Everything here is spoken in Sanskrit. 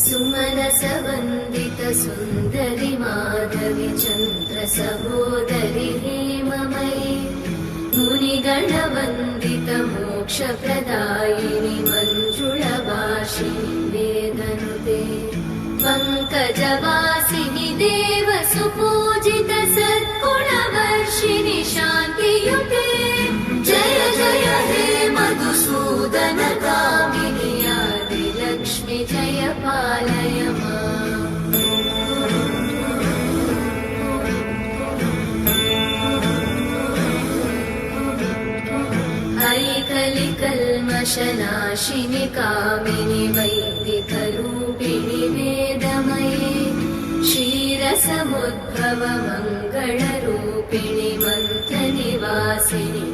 सुमनसवन्दित सुन्दरि माधवि चन्द्र सहोदरि हेममयि मुनिगणवन्दित मोक्षप्रदायिनि मञ्जुळभाषिणि वेदनुते पङ्कजवासिनि देव सुपूजित सद्गुणवर्षिणि शान्तियुते जय जय हे मधुसूदन कामिनि आदिलक्ष्मि जय पालय माम् ऐकलिकल्मषनाशिनि कामिनि वैदिकरूपिणि वेदमये क्षीरसमुद्भव मङ्गलरूपिणि मन्त्रनिवासिनि